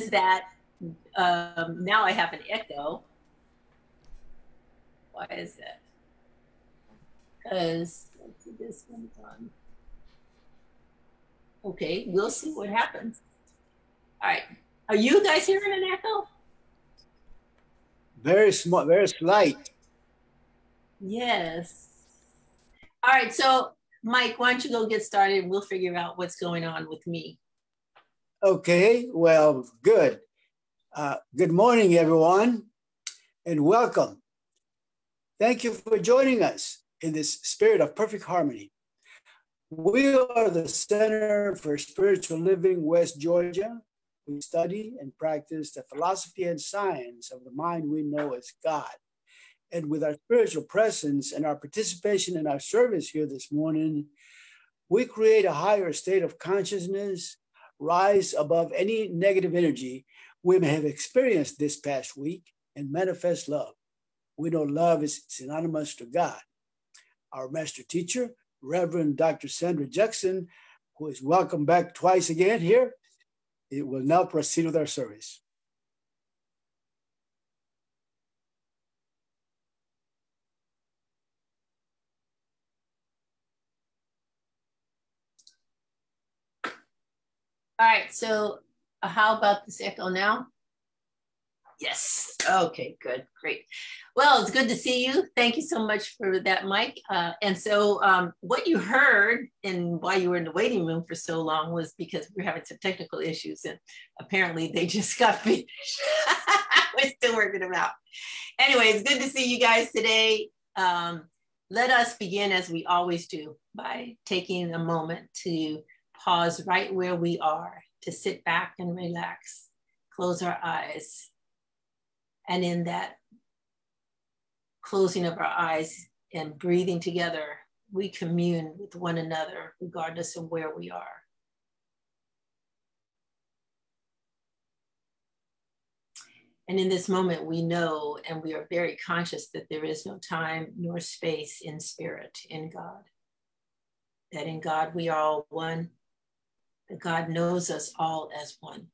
that now I have an echo. Why is that? Because let's see, this one's on. Okay, we'll see what happens. All right, are you guys hearing an echo? Very small, very slight. Yes. All right, so Mike, why don't you go get started and we'll figure out what's going on with me. Okay, well, good. Good morning, everyone, and welcome. Thank you for joining us in this spirit of perfect harmony. We are the Center for Spiritual Living, West Georgia. We study and practice the philosophy and science of the mind we know as God. And with our spiritual presence and our participation in our service here this morning, we create a higher state of consciousness, rise above any negative energy we may have experienced this past week, and manifest love. We know love is synonymous to God. Our master teacher, Reverend Dr. Sandra Jackson, who is welcome back twice again here, it will now proceed with our service. All right, so how about this echo now? Yes, okay, good, great. Well, it's good to see you. Thank you so much for that, Mike. And so what you heard and why you were in the waiting room for so long was because we were having some technical issues and apparently they just got finished. We're still working them out. Anyway, it's good to see you guys today. Let us begin as we always do by taking a moment to pause right where we are, to sit back and relax, close our eyes. And in that closing of our eyes and breathing together, we commune with one another, regardless of where we are. And in this moment, we know and we are very conscious that there is no time nor space in spirit, in God. That in God we are all one, that God knows us all as one.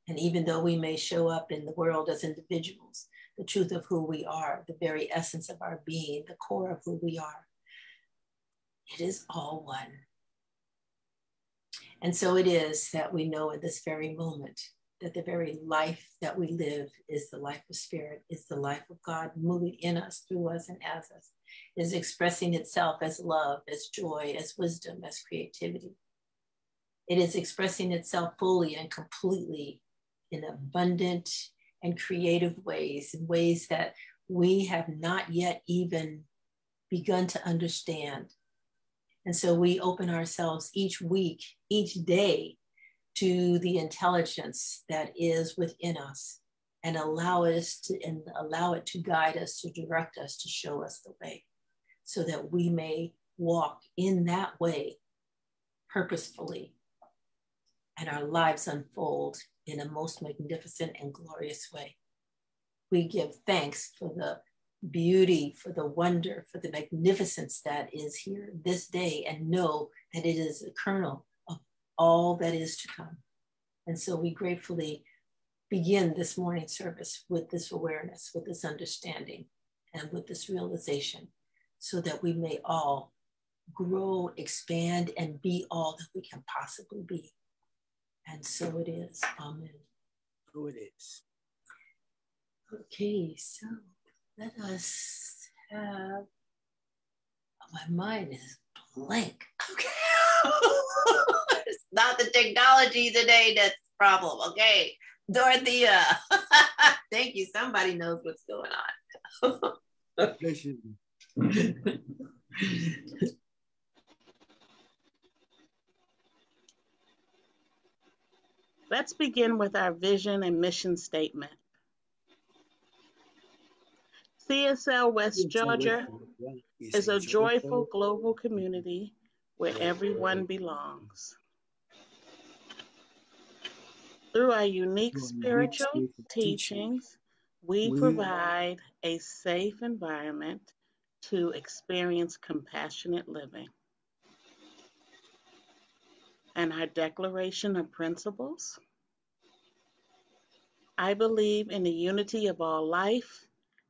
And even though we may show up in the world as individuals, the truth of who we are, the very essence of our being, the core of who we are, it is all one. And so it is that we know in this very moment that the very life that we live is the life of spirit, is the life of God moving in us, through us, and as us, is expressing itself as love, as joy, as wisdom, as creativity. It is expressing itself fully and completely in abundant and creative ways, in ways that we have not yet even begun to understand. And so we open ourselves each week, each day, to the intelligence that is within us and allow it to guide us, to direct us, to show us the way, so that we may walk in that way purposefully and our lives unfold in a most magnificent and glorious way. We give thanks for the beauty, for the wonder, for the magnificence that is here this day, and know that it is the kernel of all that is to come. And so we gratefully begin this morning service with this awareness, with this understanding, and with this realization, so that we may all grow, expand, and be all that we can possibly be. And so it is. Amen. So it is. Okay, so let us have, my mind is blank. Okay. It's not the technology today that's the problem. Okay, Dorothea. Thank you. Somebody knows what's going on. Let's begin with our vision and mission statement. CSL West Georgia is a joyful global community where everyone belongs. Through our unique spiritual teachings, we provide a safe environment to experience compassionate living. And our declaration of principles: I believe in the unity of all life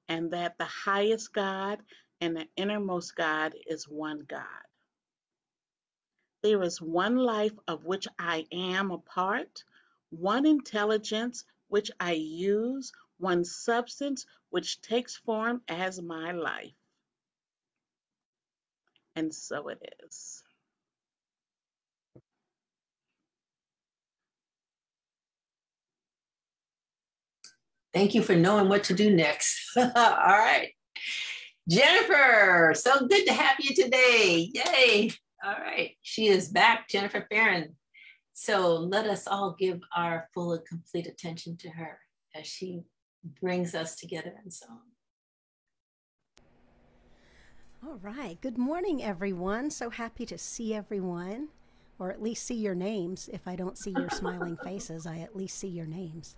and that the highest God and the innermost God is one God. There is one life of which I am a part, one intelligence which I use, one substance which takes form as my life. And so it is. Thank you for knowing what to do next. All right. Jennifer, so good to have you today. Yay. All right. She is back, Jennifer Ferren. So let us all give our full and complete attention to her as she brings us together in song. All right. Good morning, everyone. So happy to see everyone, or at least see your names. If I don't see your smiling faces, I at least see your names.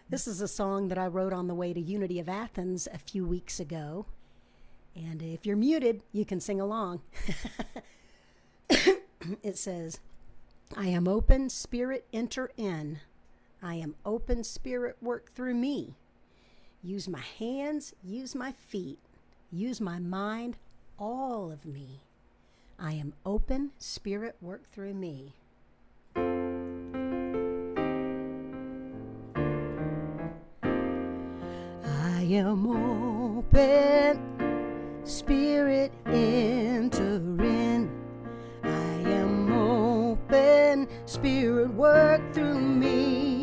This is a song that I wrote on the way to Unity of Athens a few weeks ago. And if you're muted, you can sing along. It says, I am open, Spirit, enter in. I am open, Spirit, work through me. Use my hands, use my feet, use my mind, all of me. I am open, Spirit, work through me. I am open, Spirit, enter in. I am open, Spirit, work through me.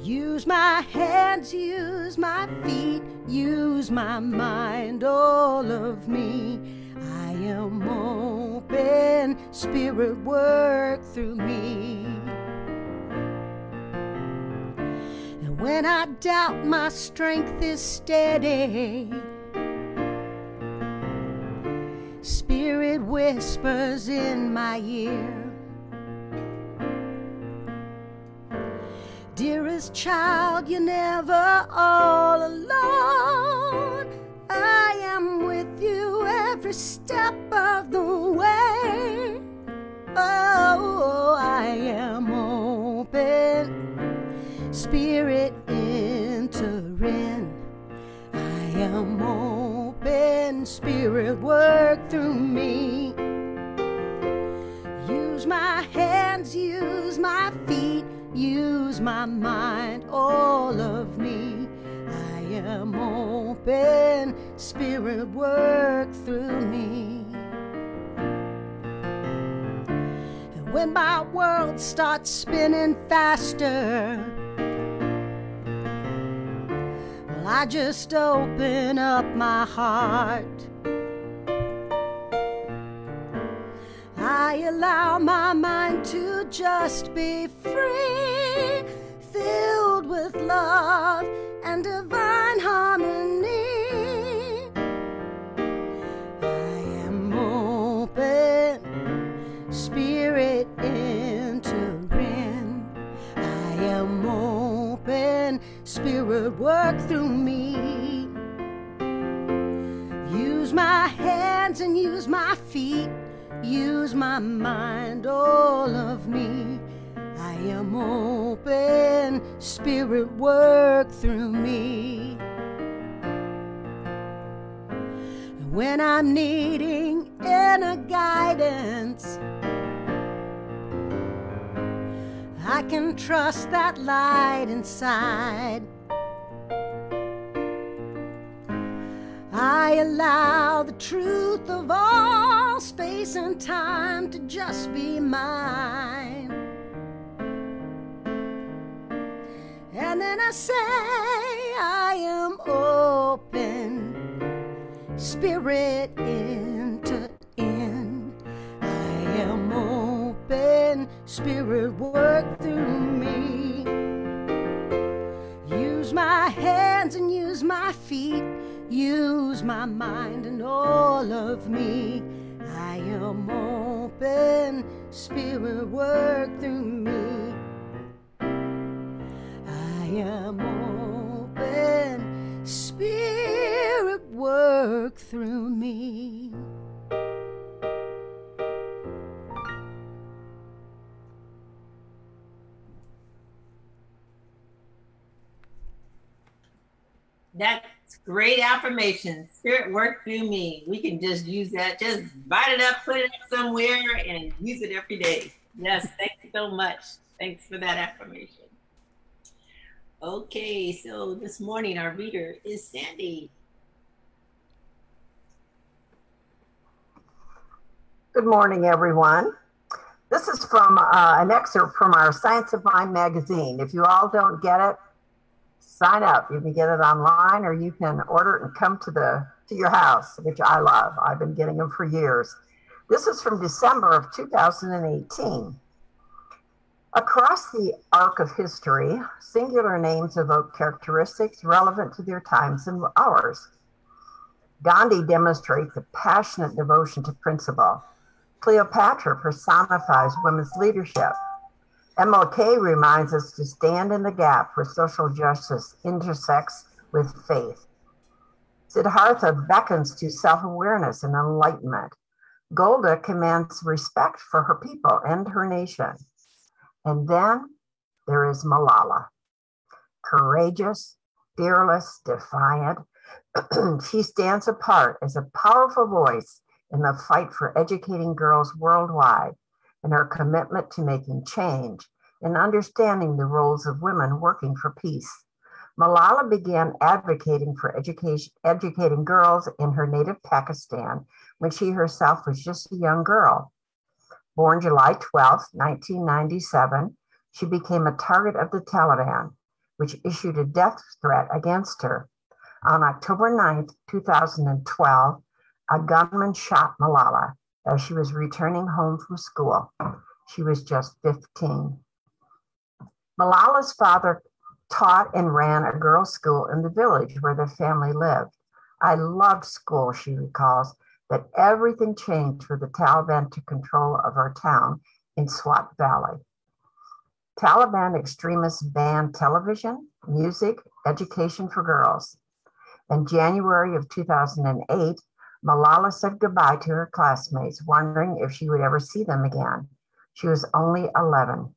Use my hands, use my feet, use my mind, all of me. I am open, Spirit, work through me. And when I doubt, my strength is steady. Spirit whispers in my ear. Dearest child, you're never all alone. I am with you every step of the way. Oh, I am open, Spirit, enter in. I am open, Spirit, work through me. Use my hands, use my feet, use my mind, all of me. I am open, Spirit, work through me. And when my world starts spinning faster, well, I just open up my heart. I allow my mind to just be free, filled with love and divine harmony. I am open, Spirit, enter in. I am open, Spirit, work through me. Use my hands and use my feet, use my mind, all of me. I am open, Spirit, work through me. When I'm needing inner guidance, I can trust that light inside. I allow the truth of all space and time to just be mine. And then I say, I am open, Spirit, enter in. I am open, Spirit, work through me. Use my hands and use my feet, use my mind and all of me. I am open, Spirit, work through me. I am open, Spirit, work through me. That's great affirmation. Spirit work through me. We can just use that. Just write it up, put it up somewhere, and use it every day. Yes, thank you so much. Thanks for that affirmation. Okay, so this morning our reader is Sandy. Good morning, everyone. This is from an excerpt from our Science of Mind magazine. If you all don't get it, sign up. You can get it online, or you can order it and come to your house, which I love. I've been getting them for years. This is from December of 2018. Across the arc of history, singular names evoke characteristics relevant to their times and ours. Gandhi demonstrates a passionate devotion to principle. Cleopatra personifies women's leadership. MLK reminds us to stand in the gap where social justice intersects with faith. Siddhartha beckons to self-awareness and enlightenment. Golda commands respect for her people and her nation. And then there is Malala. Courageous, fearless, defiant, she stands apart as a powerful voice in the fight for educating girls worldwide, and her commitment to making change and understanding the roles of women working for peace. Malala began advocating for educating girls in her native Pakistan when she herself was just a young girl. Born July 12, 1997, she became a target of the Taliban, which issued a death threat against her. On October 9, 2012, a gunman shot Malala as she was returning home from school. She was just 15. Malala's father taught and ran a girls' school in the village where their family lived. I loved school, she recalls, but everything changed when the Taliban took control of our town in Swat Valley. Taliban extremists banned television, music, education for girls. In January of 2008, Malala said goodbye to her classmates, wondering if she would ever see them again. She was only 11.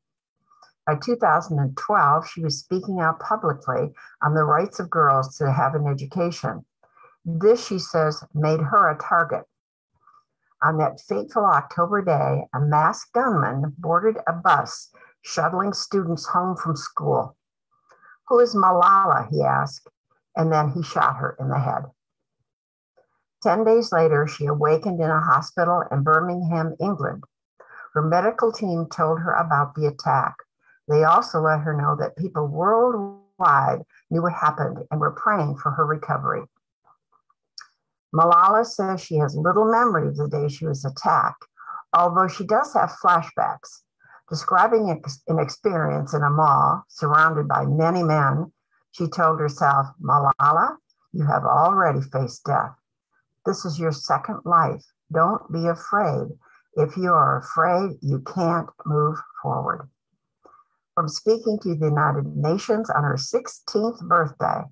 By 2012, she was speaking out publicly on the rights of girls to have an education. This, she says, made her a target. On that fateful October day, a masked gunman boarded a bus shuttling students home from school. "Who is Malala?" he asked, and then he shot her in the head. 10 days later, she awakened in a hospital in Birmingham, England. Her medical team told her about the attack. They also let her know that people worldwide knew what happened and were praying for her recovery. Malala says she has little memory of the day she was attacked, although she does have flashbacks. Describing an experience in a mall surrounded by many men, she told herself, "Malala, you have already faced death. This is your second life. Don't be afraid. If you are afraid, you can't move forward." From speaking to the United Nations on her 16th birthday,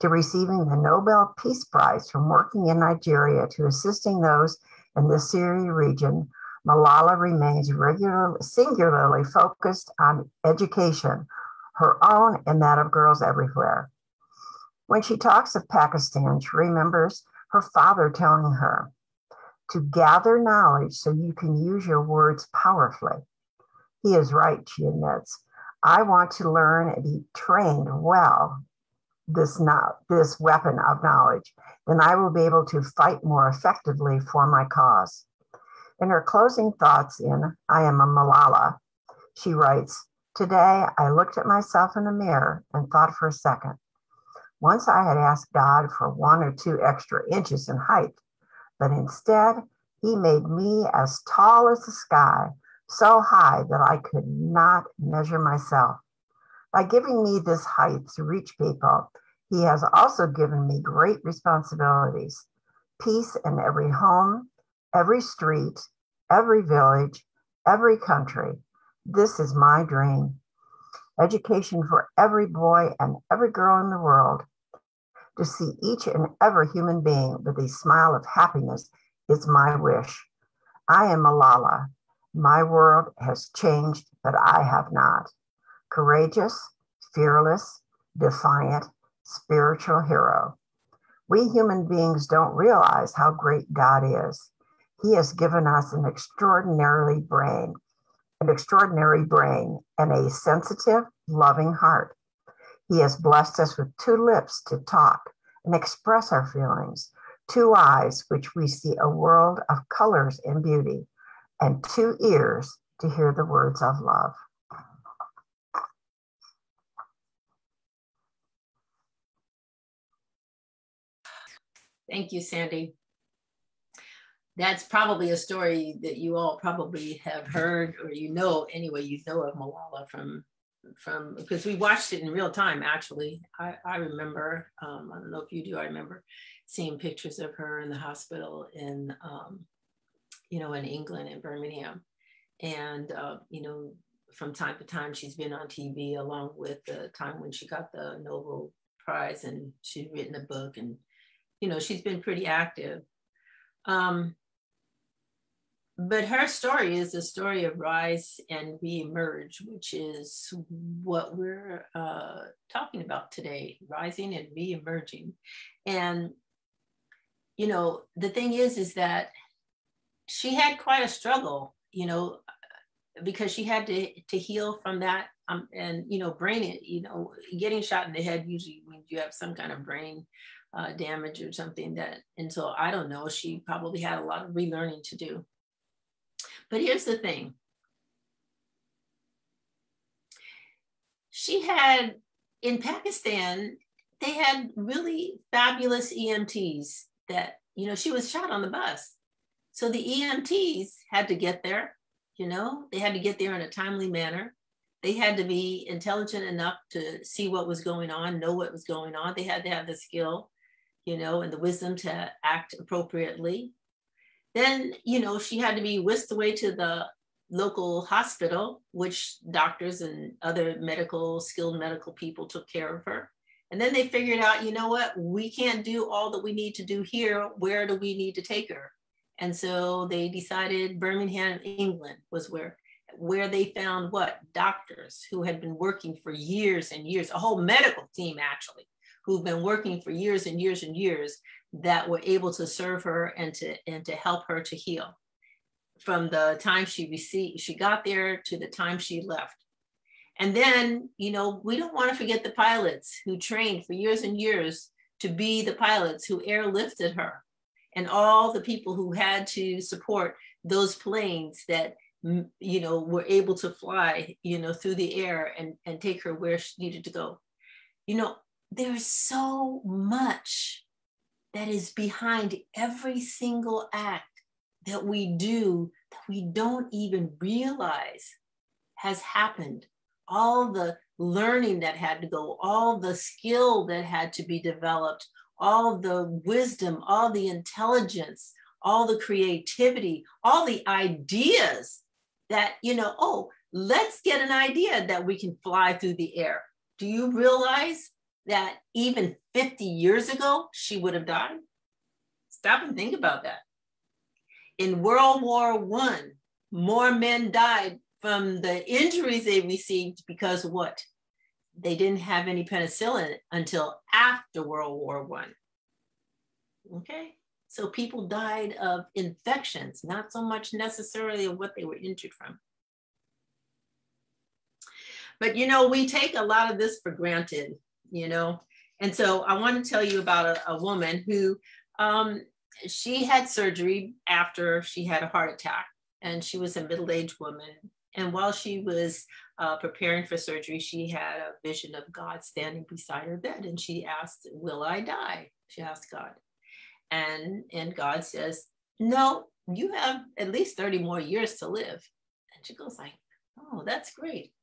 to receiving the Nobel Peace Prize from working in Nigeria to assisting those in the Syria region, Malala remains singularly focused on education, her own and that of girls everywhere. When she talks of Pakistan, she remembers her father telling her to gather knowledge so you can use your words powerfully. He is right, she admits. I want to learn and be trained well this weapon of knowledge, then I will be able to fight more effectively for my cause. In her closing thoughts in I Am a Malala, she writes, "Today I looked at myself in the mirror and thought for a second. Once I had asked God for 1 or 2 extra inches in height, but instead he made me as tall as the sky, so high that I could not measure myself. By giving me this height to reach people, he has also given me great responsibilities. Peace in every home, every street, every village, every country. This is my dream. Education for every boy and every girl in the world. To see each and every human being with a smile of happiness is my wish. I am Malala. My world has changed, but I have not. Courageous, fearless, defiant, spiritual hero. We human beings don't realize how great God is. He has given us an extraordinary brain, and a sensitive, loving heart. He has blessed us with 2 lips to talk and express our feelings, 2 eyes which we see a world of colors and beauty, and 2 ears to hear the words of love. Thank you, Sandy. That's probably a story that you all probably have heard, or anyway, you know of Malala from because we watched it in real time, actually. I remember, I don't know if you do, I remember seeing pictures of her in the hospital in England, in Birmingham. And, from time to time, she's been on TV, along with the time when she got the Nobel Prize, and she's written a book, and, she's been pretty active. But her story is a story of rise and reemerge, which is what we're talking about today, rising and reemerging. And, the thing is that she had quite a struggle, because she had to heal from that. And, brain, getting shot in the head usually means you have some kind of brain damage or something that, and so I don't know, she probably had a lot of relearning to do. But here's the thing. She had, in Pakistan, they had really fabulous EMTs that, she was shot on the bus. So the EMTs had to get there, they had to get there in a timely manner. They had to be intelligent enough to see what was going on, know what was going on. They had to have the skill, and the wisdom to act appropriately. Then, she had to be whisked away to the local hospital, which doctors and other skilled medical people took care of her. And then they figured out, we can't do all that we need to do here. Where do we need to take her? And so they decided Birmingham, England was where they found doctors who had been working for years and years, a whole medical team actually, who've been working for years and years and years, that were able to serve her and to help her to heal from the time she got there to the time she left. And then, we don't want to forget the pilots who trained for years and years to be the pilots who airlifted her, and all the people who had to support those planes that, were able to fly, through the air and take her where she needed to go. There's so much that is behind every single act that we do that we don't even realize has happened. All the learning that had to go, all the skill that had to be developed, all the wisdom, all the intelligence, all the creativity, all the ideas that, let's get an idea that we can fly through the air. Do you realize that even 50 years ago, she would have died? Stop and think about that. In World War I, more men died from the injuries they received because of what? They didn't have any penicillin until after World War I. Okay, so people died of infections, not so much necessarily of what they were injured from. But we take a lot of this for granted, and so I want to tell you about a woman who, she had surgery after she had a heart attack, and she was a middle-aged woman. And while she was preparing for surgery, she had a vision of God standing beside her bed, and she asked, "Will I die?" She asked God, and God says, "No, you have at least 30 more years to live." And she goes like, "Oh, that's great."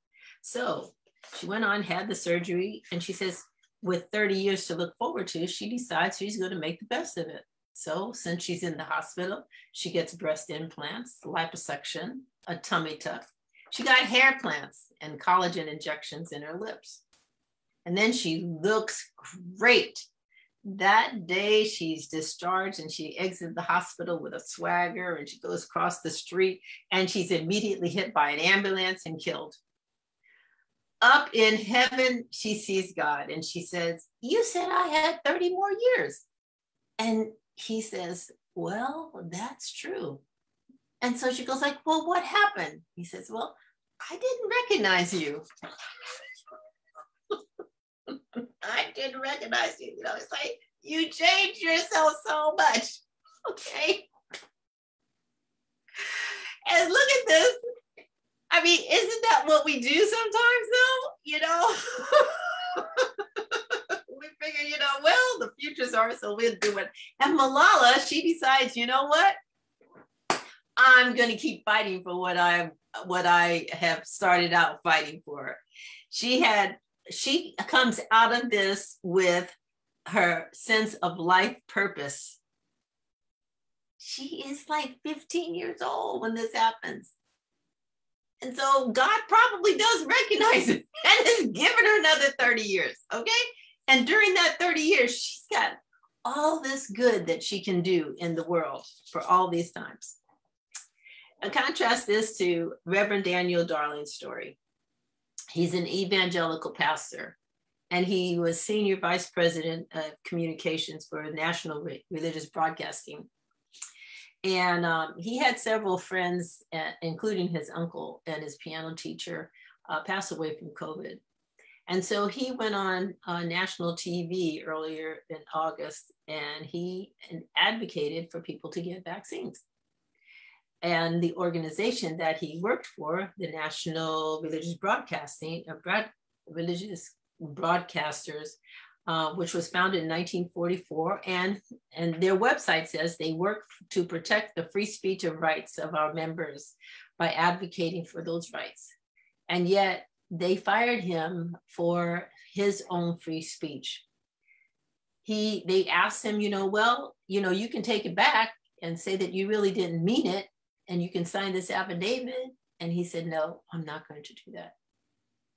So she went on, had the surgery, and she says, with 30 years to look forward to, she decides she's going to make the best of it. So since she's in the hospital, she gets breast implants, liposuction, a tummy tuck. She got hair plants and collagen injections in her lips. And then she looks great. That day she's discharged and she exits the hospital with a swagger, and she goes across the street and she's immediately hit by an ambulance and killed. up in heaven, she sees God and she says, you said I had 30 more years. And he says, well, that's true. And so she goes like, well, what happened? He says, well, I didn't recognize you. I didn't recognize you. You know, it's like, you changed yourself so much. Okay. And look at this. I mean, isn't that what we do sometimes though? You know, we figure, you know, well, the future's ours, so we'll do it. And Malala, she decides, you know what? I'm going to keep fighting for what I have started out fighting for. She comes out of this with her sense of life purpose. She is like 15 years old when this happens. And so God probably does recognize it and has given her another 30 years, okay? And during that 30 years, she's got all this good that she can do in the world for all these times. And contrast this to Reverend Daniel Darling's story. He's an evangelical pastor, and he was senior vice president of communications for National Religious Broadcasting. And he had several friends, including his uncle and his piano teacher, pass away from COVID. And so he went on national TV earlier in August, and he advocated for people to get vaccines. And the organization that he worked for, the National Religious Religious Broadcasters, which was founded in 1944, and their website says they work to protect the free speech and rights of our members by advocating for those rights. And yet they fired him for his own free speech. They asked him, you know, well, you know, you can take it back and say that you really didn't mean it, and you can sign this affidavit. And he said, no, I'm not going to do that.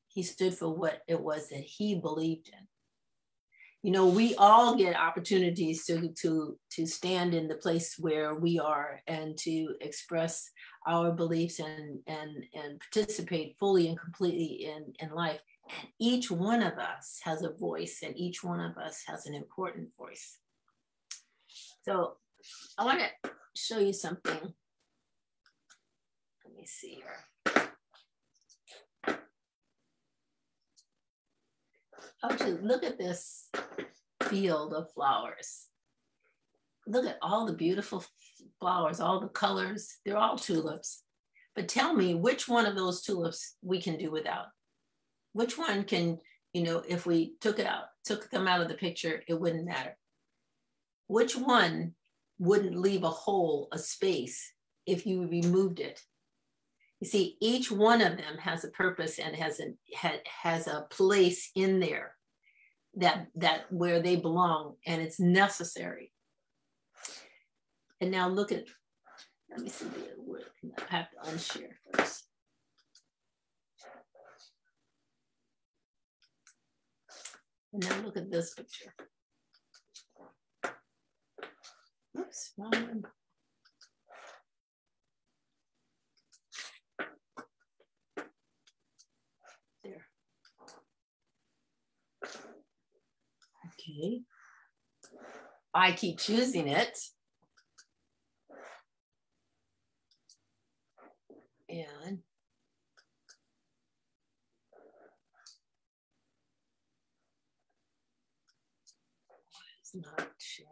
He stood for what it was that he believed in. You know, we all get opportunities to stand in the place where we are and to express our beliefs and participate fully and completely in life. And each one of us has a voice, and each one of us has an important voice. So I want to show you something. Let me see here. Oh, just look at this field of flowers. Look at all the beautiful flowers, all the colors. They're all tulips. But tell me which one of those tulips we can do without. Which one can, you know, if we took them out of the picture, it wouldn't matter. Which one wouldn't leave a hole, a space, if you removed it? You see, each one of them has a purpose and has a place in there that where they belong, and it's necessary. And now look at, let me see the word. I have to unshare first. And now look at this picture. Oops, wrong one. There. Okay. I keep choosing it. And it's not sharing.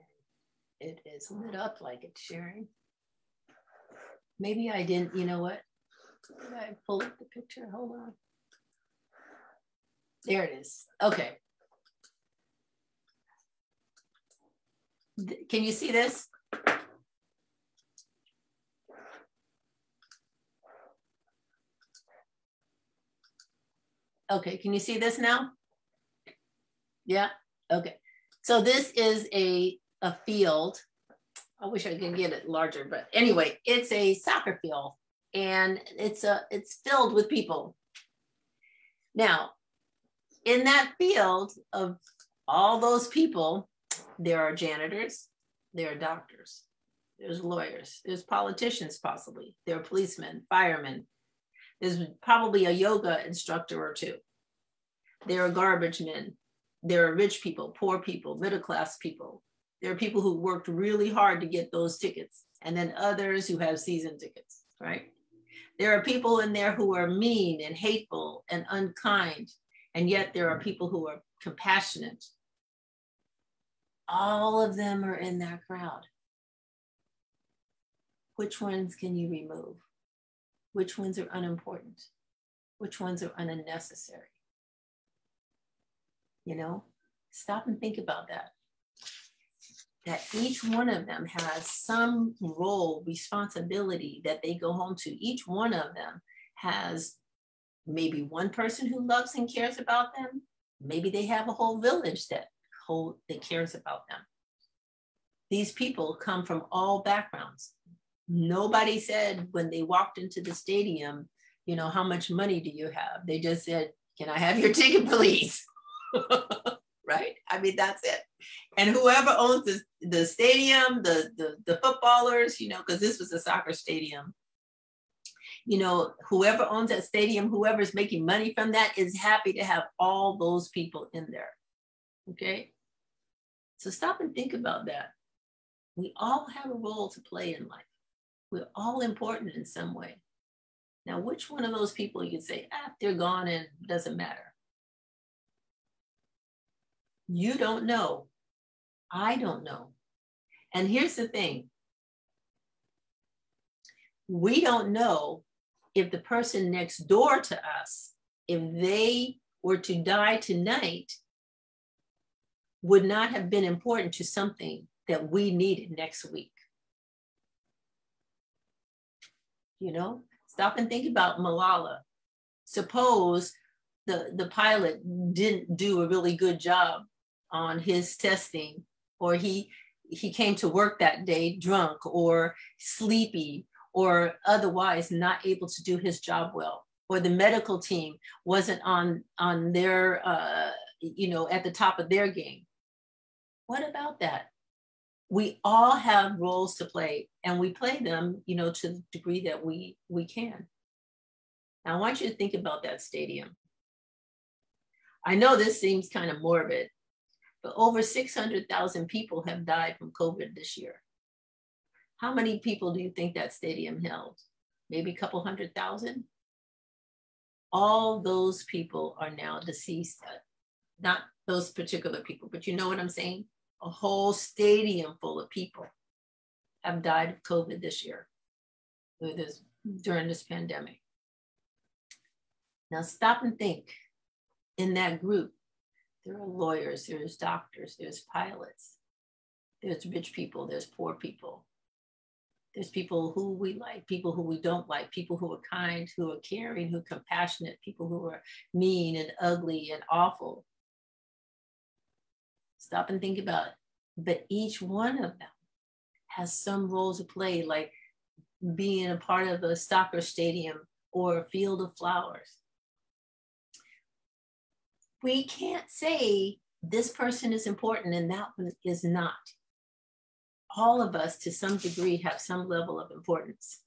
It is lit up like it's sharing. Maybe I didn't, you know what? Did I pull up the picture? Hold on. There it is. Okay. Can you see this? Okay, can you see this now? Yeah, okay. So this is a field. I wish I could get it larger, but anyway, it's a soccer field, and it's filled with people. Now, in that field of all those people, there are janitors, there are doctors, there's lawyers, there's politicians possibly, there are policemen, firemen, there's probably a yoga instructor or two. There are garbage men. There are rich people, poor people, middle-class people. There are people who worked really hard to get those tickets, and then others who have season tickets, right? There are people in there who are mean and hateful and unkind, and yet there are people who are compassionate. All of them are in that crowd. Which ones can you remove? Which ones are unimportant? Which ones are unnecessary? You know, stop and think about that. That each one of them has some role, responsibility that they go home to. Each one of them has maybe one person who loves and cares about them. Maybe they have a whole village that cares about them. These people come from all backgrounds. Nobody said when they walked into the stadium, you know, how much money do you have? They just said, can I have your ticket, please? Right? I mean, that's it. And whoever owns the stadium, the footballers, you know, because this was a soccer stadium, you know, whoever owns that stadium, whoever's making money from that is happy to have all those people in there. Okay? So stop and think about that. We all have a role to play in life. We're all important in some way. Now, which one of those people you can say, they're gone and it doesn't matter? You don't know. I don't know. And here's the thing. We don't know if the person next door to us, if they were to die tonight, would not have been important to something that we needed next week. You know, stop and think about Malala. Suppose the pilot didn't do a really good job on his testing, or he came to work that day drunk or sleepy or otherwise not able to do his job well, or the medical team wasn't on their, you know, at the top of their game. What about that? We all have roles to play, and we play them, you know, to the degree that we can. Now, I want you to think about that stadium. I know this seems kind of morbid, but over 600,000 people have died from COVID this year. How many people do you think that stadium held? Maybe a couple 100,000? All those people are now deceased. Not those particular people, but you know what I'm saying? A whole stadium full of people have died of COVID this year during this pandemic. Now stop and think. In that group, there are lawyers, there's doctors, there's pilots, there's rich people, there's poor people. There's people who we like, people who we don't like, people who are kind, who are caring, who are compassionate, people who are mean and ugly and awful. Stop and think about it. But each one of them has some role to play, like being a part of a soccer stadium or a field of flowers. We can't say this person is important and that one is not. All of us, to some degree, have some level of importance.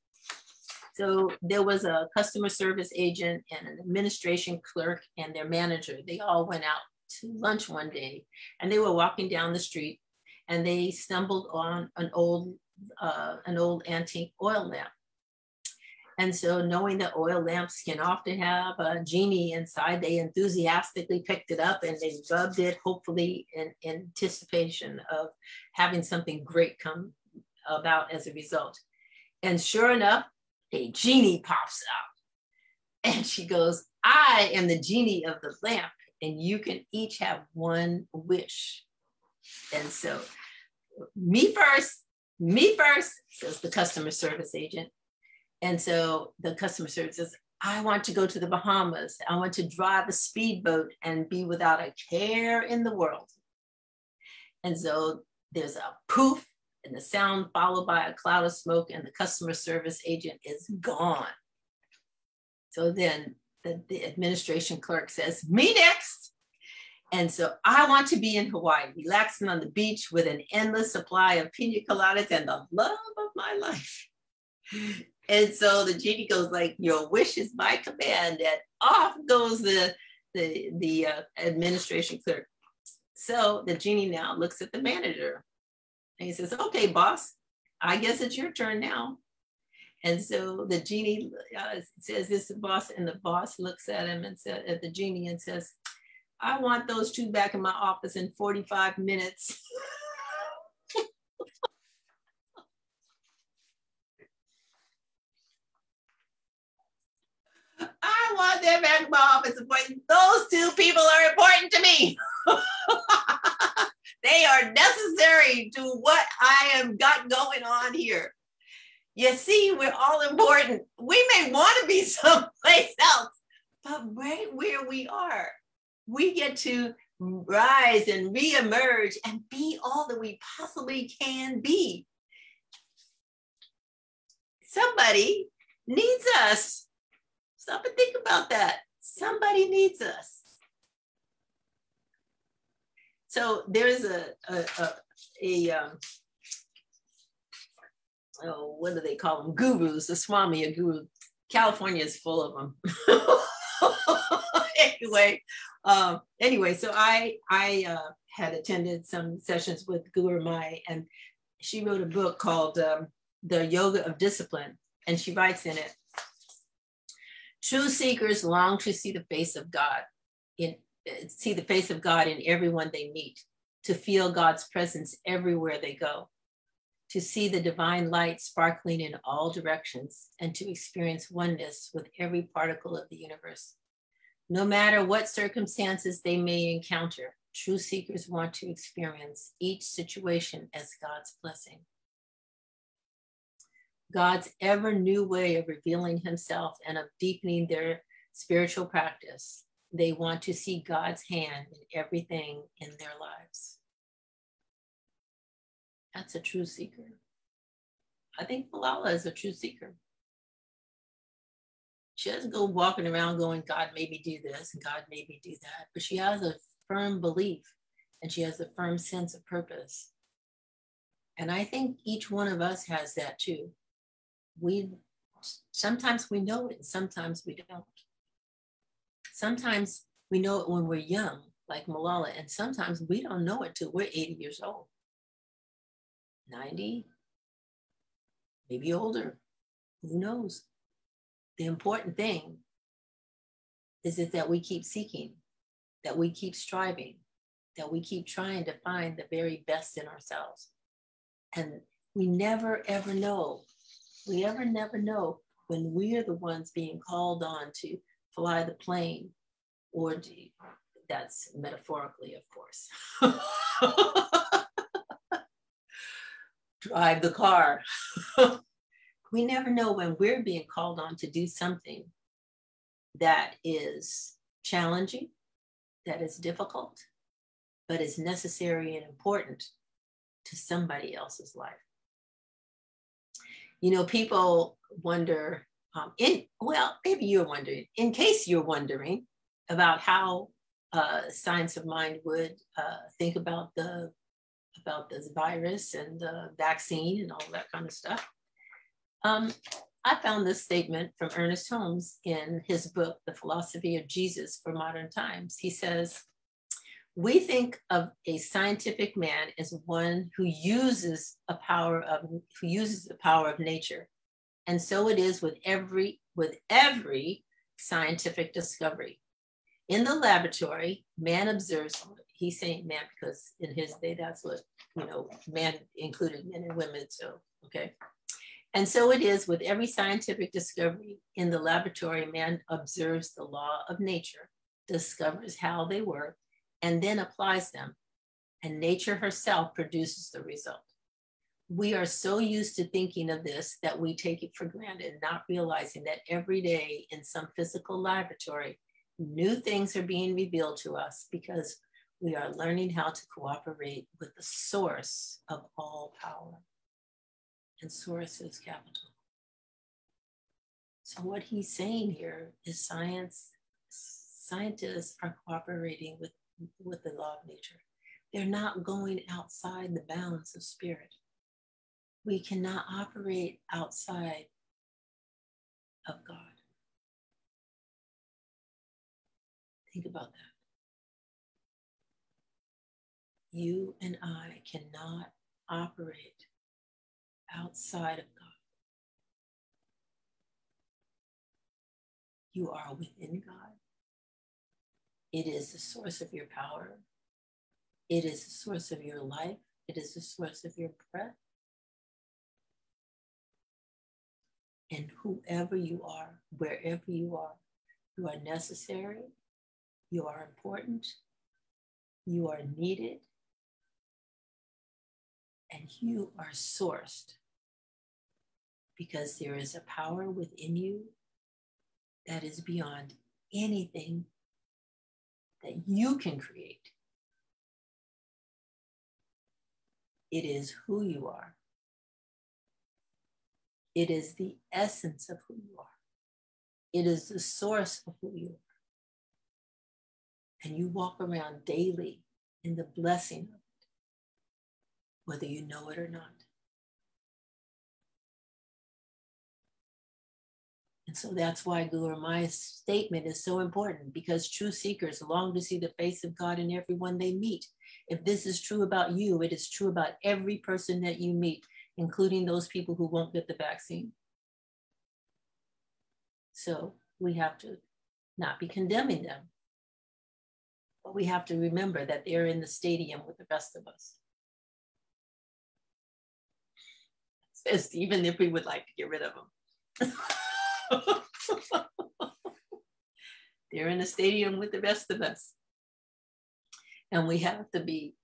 So there was a customer service agent and an administration clerk and their manager. They all went out to lunch one day, and they were walking down the street, and they stumbled on an old antique oil lamp. And so, knowing that oil lamps can often have a genie inside, they enthusiastically picked it up and they rubbed it, hopefully in anticipation of having something great come about as a result. And sure enough, a genie pops out. And she goes, I am the genie of the lamp, and you can each have one wish. And so, me first, says the customer service agent. And so the customer service says, I want to go to the Bahamas. I want to drive a speedboat and be without a care in the world. And so there's a poof and the sound followed by a cloud of smoke, and the customer service agent is gone. So then the administration clerk says, me next. And so I want to be in Hawaii, relaxing on the beach with an endless supply of pina coladas and the love of my life. And so the genie goes like, your wish is my command. And off goes the the administration clerk. So the genie now looks at the manager and he says, okay, boss, I guess it's your turn now. And so the genie says, this is the boss, and the boss looks at him and said, at the genie, and says, I want those two back in my office in 45 minutes. I want them back in my office. Those two people are important to me. They are necessary to what I have got going on here. You see, we're all important. We may want to be someplace else, but right where we are, we get to rise and reemerge and be all that we possibly can be. Somebody needs us. Stop and think about that. Somebody needs us. So there's what do they call them? Gurus, the Swami, a guru. California is full of them. Anyway, so I had attended some sessions with Guru Mai, and she wrote a book called The Yoga of Discipline, and she writes in it, true seekers long to see the face of God in everyone they meet, to feel God's presence everywhere they go, to see the divine light sparkling in all directions, and to experience oneness with every particle of the universe. No matter what circumstances they may encounter, true seekers want to experience each situation as God's blessing. God's ever new way of revealing himself and of deepening their spiritual practice. They want to see God's hand in everything in their lives. That's a true seeker. I think Malala is a true seeker. She doesn't go walking around going, God made me do this and God made me do that, but she has a firm belief and she has a firm sense of purpose. And I think each one of us has that too. Sometimes we know it and sometimes we don't. Sometimes we know it when we're young, like Malala, and sometimes we don't know it till we're 80 years old. 90, maybe older, who knows? The important thing is that we keep seeking, that we keep striving, that we keep trying to find the very best in ourselves. And we never, ever know. We never know when we are the ones being called on to fly the plane, or that's metaphorically, of course. Drive the car. We never know when we're being called on to do something that is challenging, that is difficult, but is necessary and important to somebody else's life. You know, people wonder, maybe you're wondering, in case you're wondering about how Science of Mind would think about this virus and the vaccine and all that kind of stuff. I found this statement from Ernest Holmes in his book, The Philosophy of Jesus for Modern Times. He says, we think of a scientific man as one who uses the power of nature. And so it is with every scientific discovery. In the laboratory, man observes, he's saying man because in his day, that's what, man included men and women, so, okay. And so it is with every scientific discovery. In the laboratory, man observes the law of nature, discovers how they work, and then applies them. And nature herself produces the result. We are so used to thinking of this that we take it for granted, not realizing that every day in some physical laboratory, new things are being revealed to us because we are learning how to cooperate with the source of all power. And source is capital. So what he's saying here is scientists are cooperating with the law of nature. They're not going outside the bounds of spirit. We cannot operate outside of God. Think about that. You and I cannot operate outside of God. You are within God. It is the source of your power. It is the source of your life. It is the source of your breath. And whoever you are, wherever you are necessary, you are important, you are needed, and you are sourced, because there is a power within you that is beyond anything that you can create. It is who you are. It is the essence of who you are. It is the source of who you are. And you walk around daily in the blessing of it, whether you know it or not. And so that's why Guru Maya's statement is so important, because true seekers long to see the face of God in everyone they meet. If this is true about you, it is true about every person that you meet, including those people who won't get the vaccine. So we have to not be condemning them, but we have to remember that they're in the stadium with the rest of us. Even if we would like to get rid of them. They're in the stadium with the rest of us. And we have to be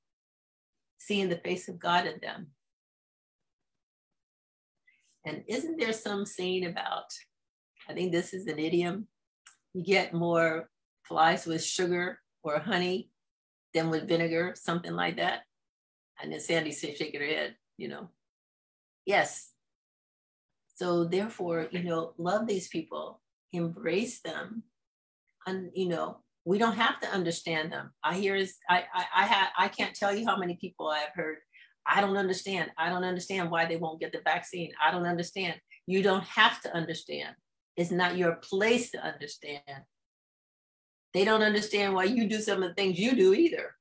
seeing the face of God in them. And isn't there some saying about, I think this is an idiom, you get more flies with sugar or honey than with vinegar, something like that. And then Sandy said, shaking her head, you know. Yes. So therefore, you know, love these people, embrace them. And, you know, we don't have to understand them. I can't tell you how many people I have heard, I don't understand. I don't understand why they won't get the vaccine. I don't understand. You don't have to understand. It's not your place to understand. They don't understand why you do some of the things you do either.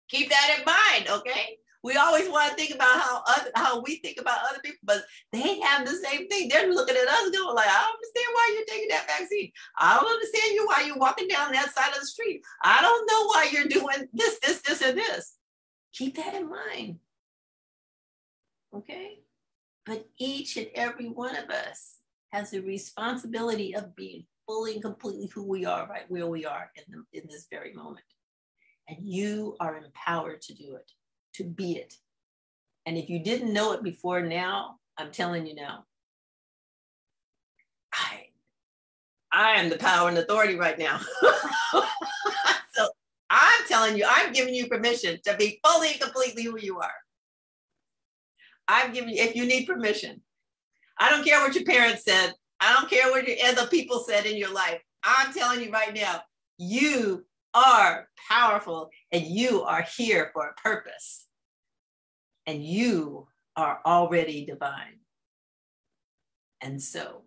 Keep that in mind, okay? We always want to think about how we think about other people, but they have the same thing. They're looking at us going like, I don't understand why you're taking that vaccine. I don't understand you why you're walking down that side of the street. I don't know why you're doing this, and this. Keep that in mind, okay? But each and every one of us has the responsibility of being fully and completely who we are, right where we are in this very moment. And you are empowered to do it, to be it. And if you didn't know it before now, I'm telling you now, I am the power and authority right now. So I'm telling you, I'm giving you permission to be fully and completely who you are. I'm giving you, if you need permission. I don't care what your parents said. I don't care what your other people said in your life. I'm telling you right now, you are powerful and you are here for a purpose. And you are already divine. And so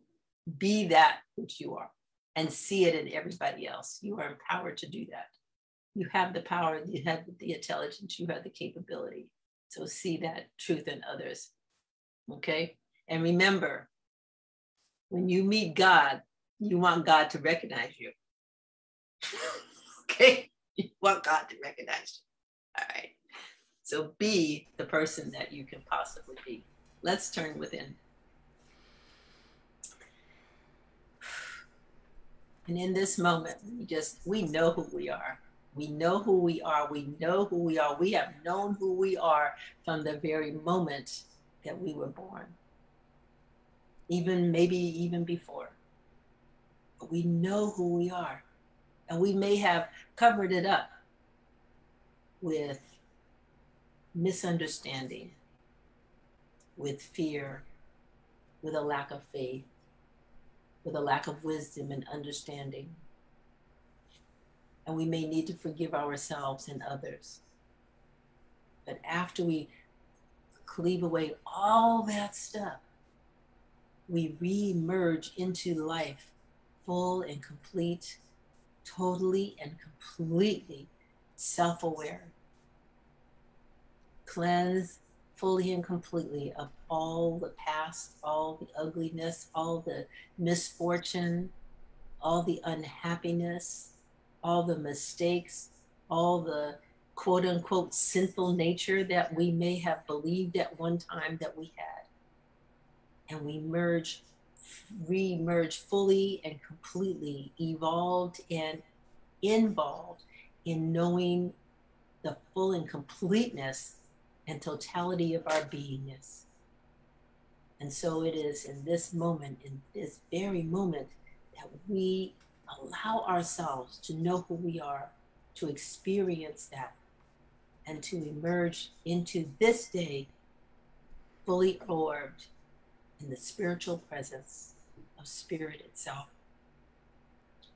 be that which you are and see it in everybody else. You are empowered to do that. You have the power, you have the intelligence, you have the capability. So see that truth in others, okay? And remember, when you meet God, you want God to recognize you. Okay? You want God to recognize you. All right. So be the person that you can possibly be. Let's turn within. And in this moment, we know who we are. We know who we are. We know who we are. We have known who we are from the very moment that we were born. Maybe even before. But we know who we are. And we may have covered it up with misunderstanding, with fear, with a lack of faith, with a lack of wisdom and understanding. And we may need to forgive ourselves and others. But after we cleave away all that stuff, we re-emerge into life full and complete, totally and completely self-aware, cleansed fully and completely of all the past, all the ugliness, all the misfortune, all the unhappiness, all the mistakes, all the quote unquote sinful nature that we may have believed at one time that we had. And we re-merge fully and completely, evolved and involved in knowing the full and completeness and totality of our beingness. And so it is in this moment, in this very moment, that we allow ourselves to know who we are, to experience that, and to emerge into this day fully orbed in the spiritual presence of Spirit itself.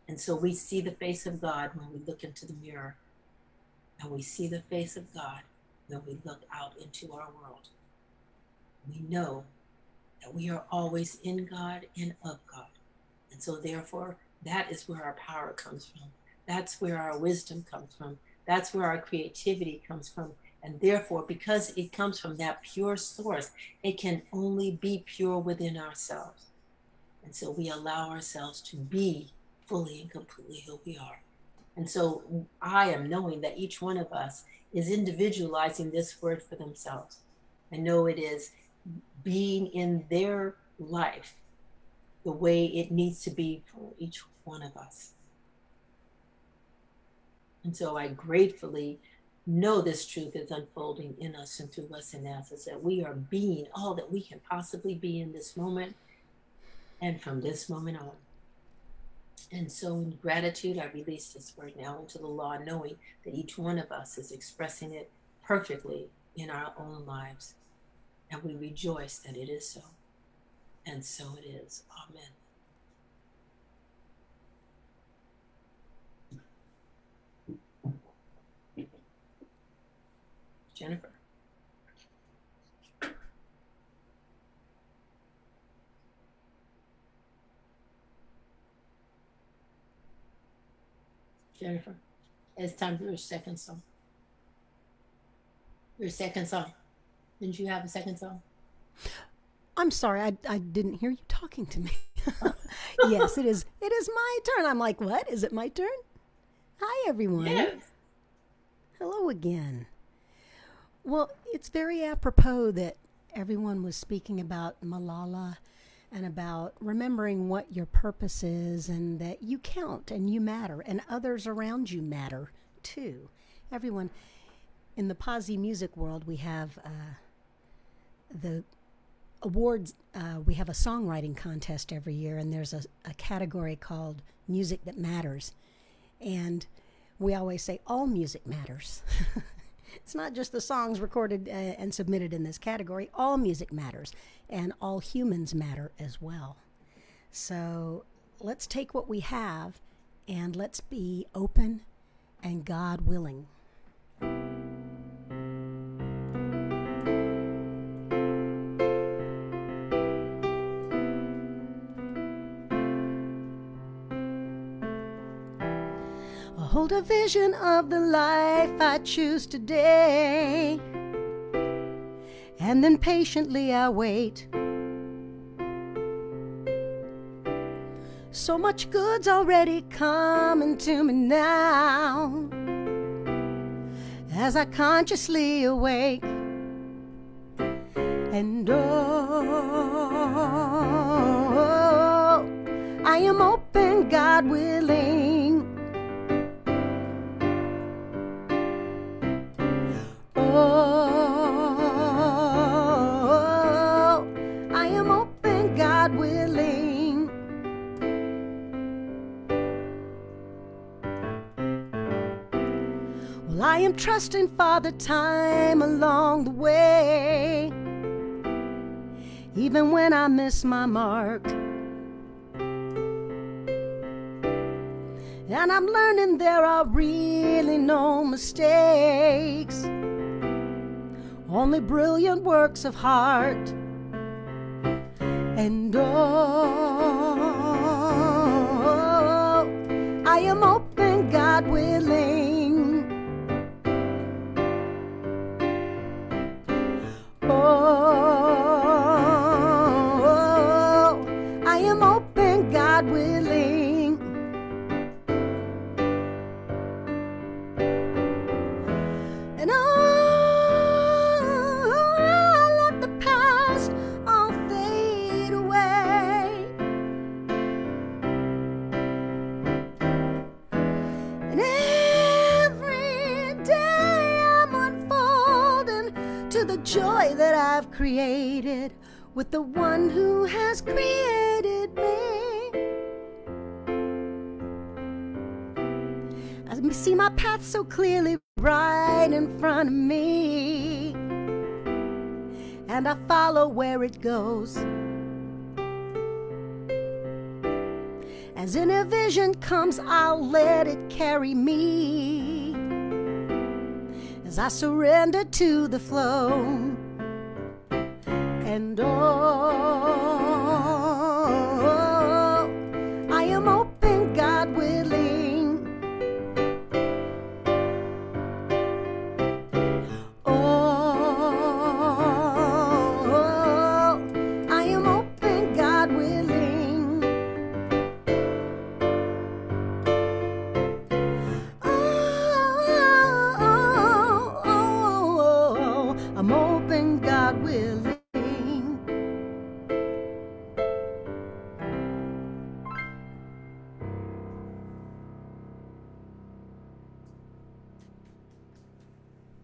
And so we see the face of God when we look into the mirror, and we see the face of God when we look out into our world. We know that we are always in God and of God. And so therefore, that is where our power comes from. That's where our wisdom comes from. That's where our creativity comes from. And therefore, because it comes from that pure source, it can only be pure within ourselves. And so we allow ourselves to be fully and completely who we are. And so I am knowing that each one of us is individualizing this word for themselves. I know it is being in their life the way it needs to be for each one of us. And so I gratefully know this truth is unfolding in us and through us and as us, that we are being all that we can possibly be in this moment and from this moment on. And so in gratitude, I release this word now into the law, knowing that each one of us is expressing it perfectly in our own lives. And we rejoice that it is so. And so it is. Amen. Jennifer. Jennifer, it's time for your second song. Your second song. Didn't you have a second song? I'm sorry, I didn't hear you talking to me. Yes, it is my turn. I'm like, what? Is it my turn? Hi, everyone. Yes. Hello again. Well, it's very apropos that everyone was speaking about Malala and about remembering what your purpose is and that you count and you matter and others around you matter too. Everyone in the Posse music world, we have the awards. We have a songwriting contest every year, and there's a category called Music That Matters. And we always say all music matters. It's not just the songs recorded and submitted in this category. All music matters, and all humans matter as well. So let's take what we have, and let's be open and God willing. Hold a vision of the life I choose today, and then patiently I wait. So much good's already coming to me now, as I consciously awake. And oh, I am open, God willing. Oh, I am open, God willing. Well, I am trusting Father time along the way, even when I miss my mark. And I'm learning there are really no mistakes, only brilliant works of heart. And oh, joy that I've created with the one who has created me. I see my path so clearly right in front of me, and I follow where it goes. As inner vision comes, I'll let it carry me as I surrender to the flow. And I am open, God willing. I am open, God willing. I'm open, God willing.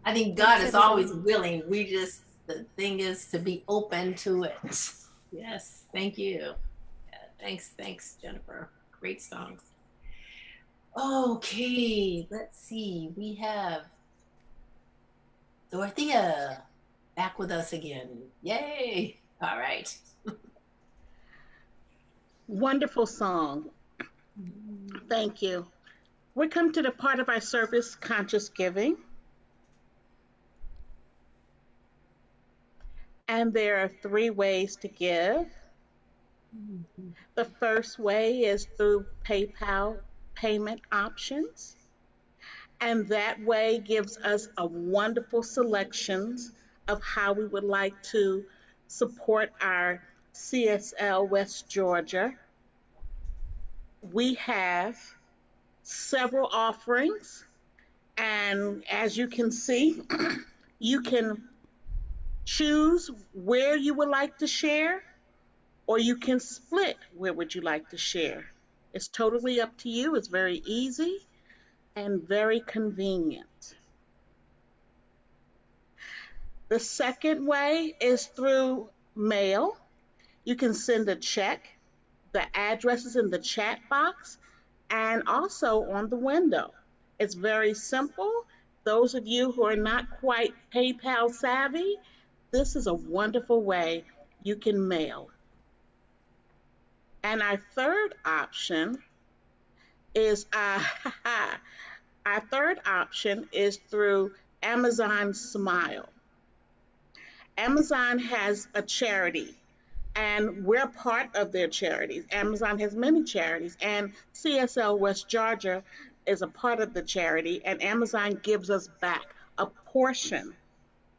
I think God is always willing. The thing is to be open to it. Yes, thank you. Yeah, thanks, Jennifer. Great songs. Okay, let's see. We have Dorothea back with us again. Yay! All right. Wonderful song. Thank you. We come to the part of our service, conscious giving. And there are 3 ways to give. The first way is through PayPal payment options. And that way gives us a wonderful selections of how we would like to support our CSL West Georgia. We have several offerings, and as you can see, you can choose where you would like to share, or you can split where would you like to share. It's totally up to you. It's very easy and very convenient. The second way is through mail. You can send a check. The address is in the chat box and also on the window. It's very simple. Those of you who are not quite PayPal savvy, this is a wonderful way you can mail. And our third option is through Amazon Smile. Amazon has a charity, and we're part of their charities. Amazon has many charities, and CSL West Georgia is a part of the charity, and Amazon gives us back a portion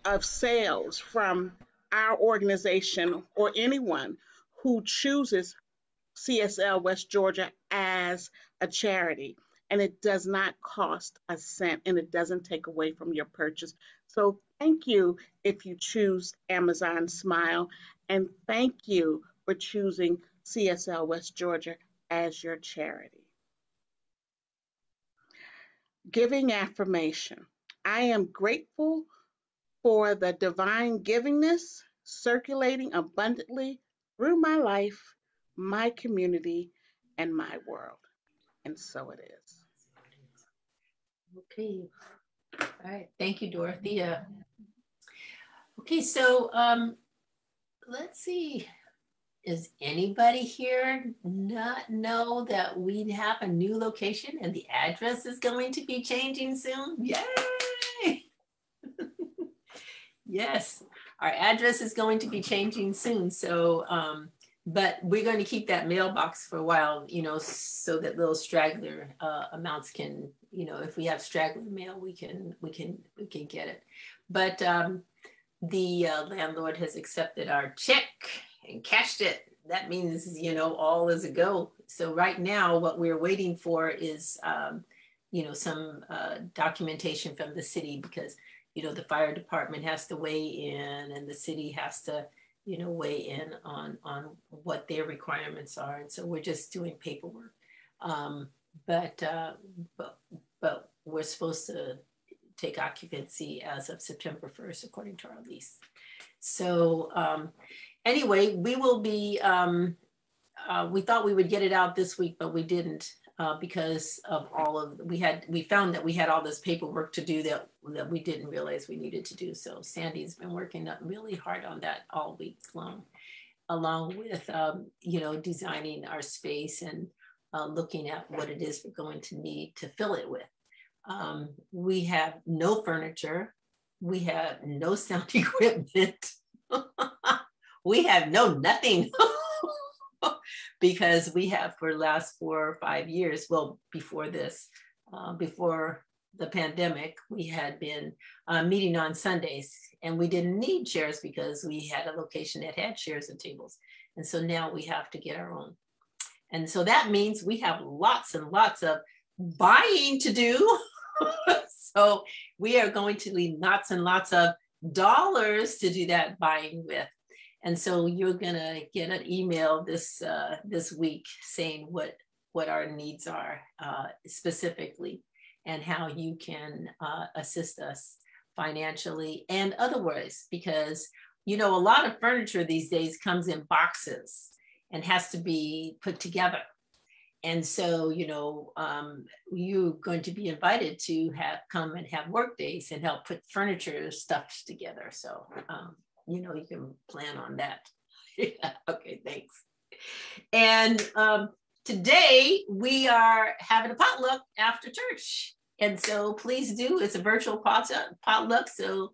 of sales from our organization or anyone who chooses CSL West Georgia as a charity. And it does not cost a cent, and it doesn't take away from your purchase. So thank you if you choose Amazon Smile, and thank you for choosing CSL West Georgia as your charity. Giving affirmation. I am grateful for the divine givingness circulating abundantly through my life, my community, and my world. And so it is. Okay. All right. Thank you, Dorothea. Okay, so let's see. Does anybody here not know that we have a new location and the address is going to be changing soon? Yay! Yes, our address is going to be changing soon. So, but we're going to keep that mailbox for a while, you know, so that little straggler amounts can, you know, if we have straggler mail, we can get it. But the landlord has accepted our check and cashed it. That means, you know, all is a go. So right now, what we're waiting for is, you know, some documentation from the city, because, you know, the fire department has to weigh in and the city has to, you know, weigh in on what their requirements are. And so we're just doing paperwork. But we're supposed to take occupancy as of September 1st, according to our lease. So anyway, we will be, we thought we would get it out this week, but we didn't because of all of, we found that we had all this paperwork to do that we didn't realize we needed to do. So Sandy's been working really hard on that all week long, along with, you know, designing our space and looking at what it is we're going to need to fill it with. We have no furniture. We have no sound equipment. We have nothing. Because we have for the last 4 or 5 years, well, before this, before the pandemic, we had been meeting on Sundays, and we didn't need chairs because we had a location that had chairs and tables. And so now we have to get our own. And so that means we have lots and lots of buying to do. So we are going to need lots and lots of dollars to do that buying with. And so you're gonna get an email this week saying what our needs are specifically, and how you can assist us financially and otherwise, because you know a lot of furniture these days comes in boxes and has to be put together. And so, you know, you're going to be invited to come and have work days and help put furniture stuff together. So, you know, you can plan on that. Yeah, okay, thanks. And today we are having a potluck after church. And so please do, it's a virtual potluck. So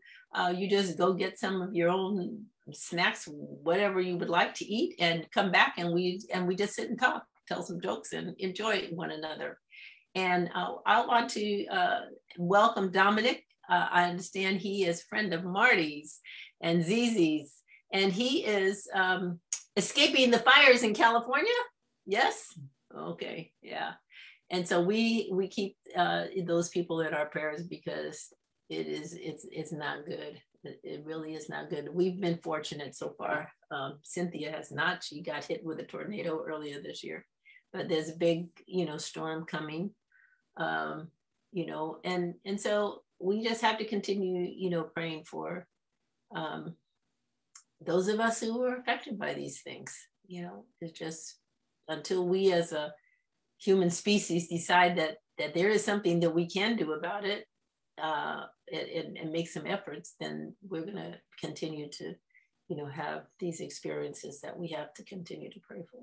you just go get some of your own snacks, whatever you would like to eat, and come back and we just sit and talk, tell some jokes and enjoy one another. And I want to welcome Dominic. I understand he is a friend of Marty's and Zizi's, and he is escaping the fires in California. Yes? Okay, yeah. And so we keep those people in our prayers, because it's not good. It really is not good. We've been fortunate so far. Cynthia has not. She got hit with a tornado earlier this year, but there's a big, you know, storm coming, you know, and so we just have to continue, you know, praying for those of us who are affected by these things. You know, it's just until we as a human species decide that there is something that we can do about it, and make some efforts, then we're going to continue to, you know, have these experiences that we have to continue to pray for.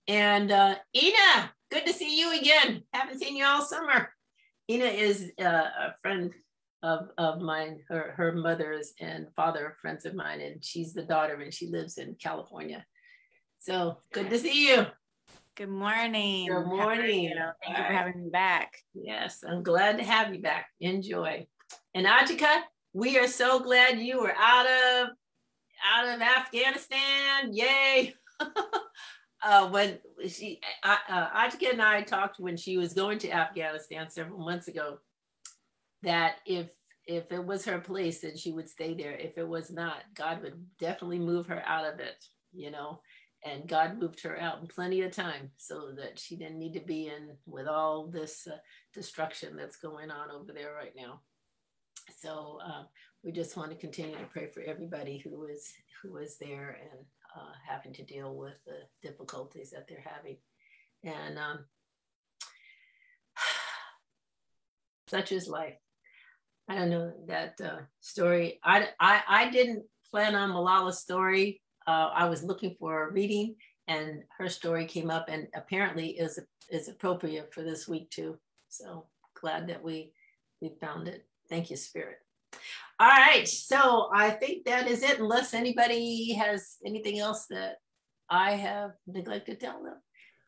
And Ina, good to see you again. Haven't seen you all summer. Ina is a friend of mine. Her mother's and father are friends of mine, and she's the daughter, and she lives in California. So good to see you. Good morning. Good morning. Thank you for having me back. Yes, I'm glad to have you back. Enjoy. And Ajika, we are so glad you were out of Afghanistan. Yay. When Ajika and I talked when she was going to Afghanistan several months ago, that if it was her place, then she would stay there. If it was not, God would definitely move her out of it, you know. And God moved her out in plenty of time so that she didn't need to be in with all this destruction that's going on over there right now. So we just want to continue to pray for everybody who is there and having to deal with the difficulties that they're having. And such is life. I don't know that story. I didn't plan on Malala's story. I was looking for a reading, and her story came up, and apparently is appropriate for this week too. So glad that we found it. Thank you, Spirit. All right, so I think that is it, unless anybody has anything else that I have neglected to tell them.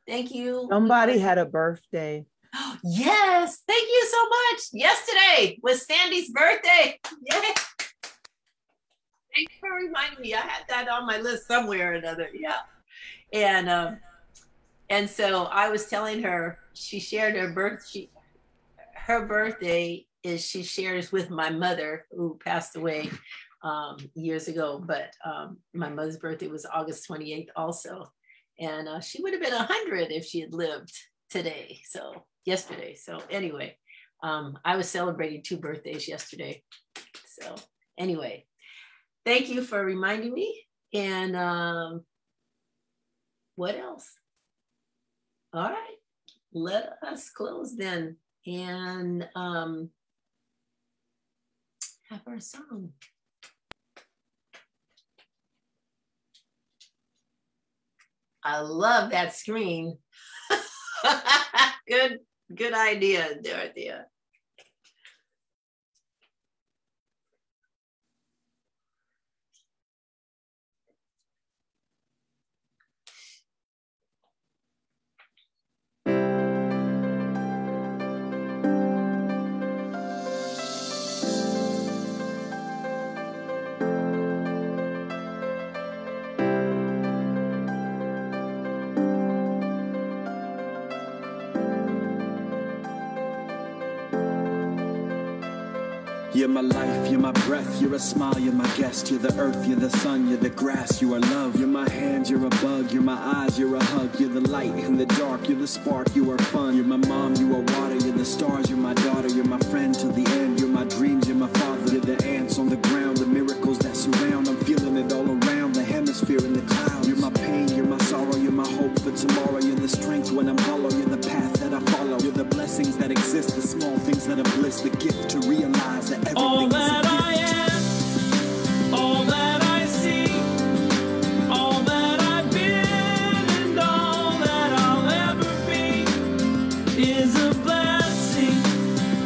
Thank you. Somebody had a birthday. Yes, thank you so much. Yesterday was Sandy's birthday. Yay. Thanks for reminding me. I had that on my list somewhere or another. Yeah. And so I was telling her, she shared her birthday is she shares with my mother, who passed away years ago, but my mother's birthday was August 28th also. And she would have been 100 if she had lived yesterday. So anyway, I was celebrating 2 birthdays yesterday. So anyway, thank you for reminding me. And what else? All right, let us close then and have our song. I love that screen. Good idea, Dorothea. You're my life, you're my breath, you're a smile, you're my guest. You're the earth, you're the sun, you're the grass, you are love. You're my hands, you're a bug, you're my eyes, you're a hug. You're the light in the dark, you're the spark, you are fun. You're my mom, you are water, you're the stars, you're my daughter. You're my friend till the end, you're my dreams, you're my father. You're the ants on the ground, the miracles that surround. I'm feeling it all around, the hemisphere in the clouds. You're my pain, you're my sorrow, you're my hope for tomorrow. You're the strength when I'm hollow, you're the path that I follow. You're the blessings that exist, the small things that are bliss. The gift to realize that everything all that I am, all that I see, all that I've been, and all that I'll ever be is a blessing.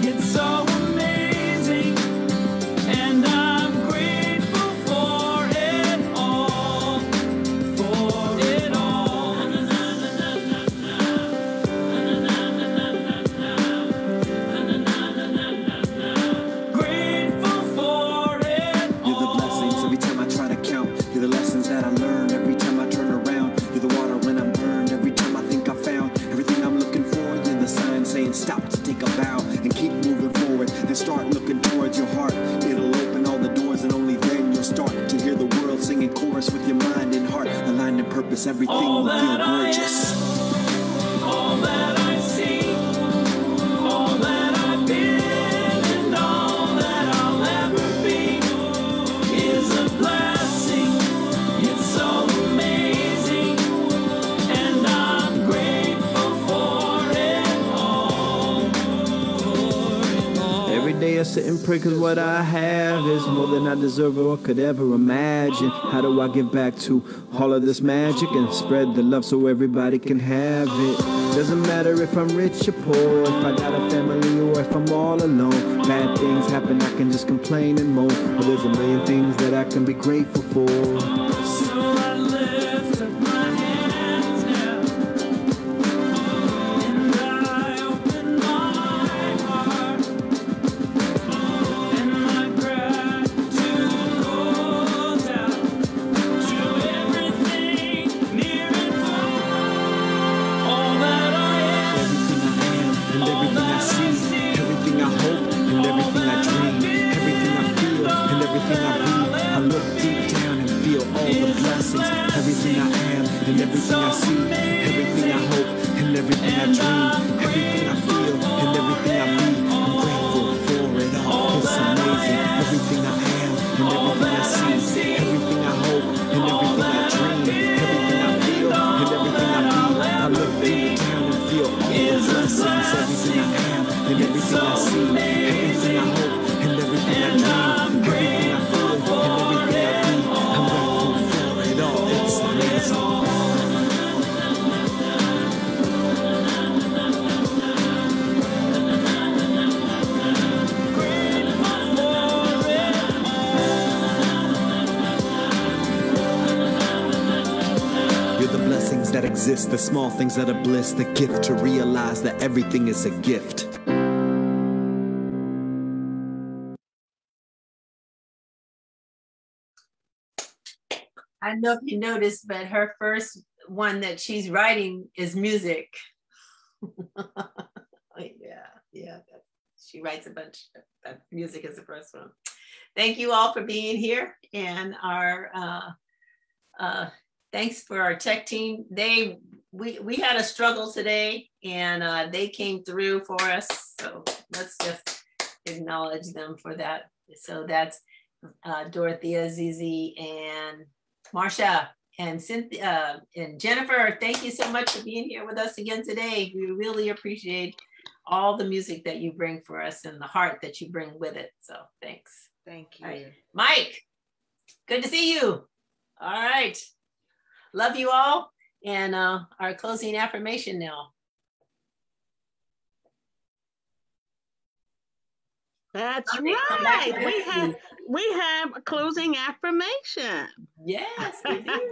It's so amazing, and I'm grateful for it all, for it all. Grateful for it all. You're the blessings every time I try to count. You're the lessons that I learn every time I turn around. You're the water when I'm burned every time I think I found everything I'm looking for. You're the sign saying stop to take a bow and keep moving forward. Then start looking towards your heart. It'll open all the doors and only then you'll start to hear the world singing chorus with your mind and heart. Aligned in purpose, everything will feel gorgeous. All that I see, all that I've been, and all that I'll ever be is a blessing. It's so amazing, and I'm grateful for it all. Every day I sit and pray cause what I have is more than I deserve or could ever imagine. How do I give back to all of this magic and spread the love so everybody can have it? Doesn't matter if I'm rich or poor, if I got a family or if I'm all alone. Bad things happen, I can just complain and moan. But there's a million things that I can be grateful for. So I lift up my hands now, and I open my heart, and my gratitude goes out to everything near and far. All that I am, everything I am, and everything I see, everything I hope, and everything I dream, everything I feel, and everything I be. I look deep down and feel all the blessings. Everything I am, and everything I see, everything I hope, and everything I dream, everything I feel, and everything I be. I'm grateful for it all. It's amazing. Everything I am, and everything I see, everything I hope, and everything I dream, everything I feel, and everything I be. I look deep down and feel all the blessings. Everything I am, and everything I see, everything I hope, and everything I dream, everything I feel, and everything I be. I'm grateful for it all. It's amazing. You're the blessings that exist, the small things that are bliss, the gift to realize that everything is a gift. I don't know if you noticed, but her first one that she's writing is music. Yeah. She writes a bunch. Music is the first one. Thank you all for being here, and our thanks for our tech team. We had a struggle today, and they came through for us. So let's just acknowledge them for that. So that's Dorothea, Zizi, and Marcia, and Cynthia, and Jennifer. Thank you so much for being here with us again today. We really appreciate all the music that you bring for us and the heart that you bring with it. So thanks. Thank you. Right. Mike, good to see you. All right. Love you all. And our closing affirmation now. That's Okay, right. We have a closing affirmation. Yes, we do.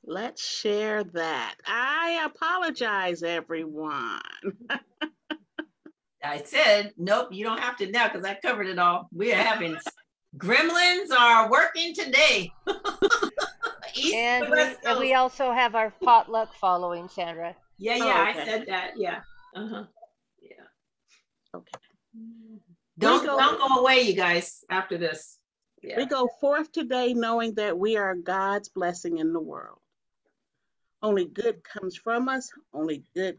Let's share that. I apologize, everyone. I said, nope, you don't have to now because I covered it all. We are having gremlins are working today. And we also have our potluck following, Sandra. Yeah, Oh, okay. I said that. Yeah. Yeah. Okay. Don't go away, you guys, after this. Yeah. We go forth today knowing that we are God's blessing in the world. Only good comes from us, only good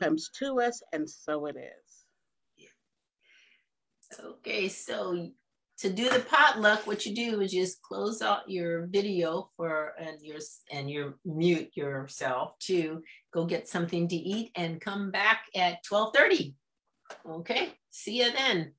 comes to us, and so it is. Okay, so to do the potluck, what you do is just close out your video and you mute yourself to go get something to eat and come back at 12:30. Okay, see you then.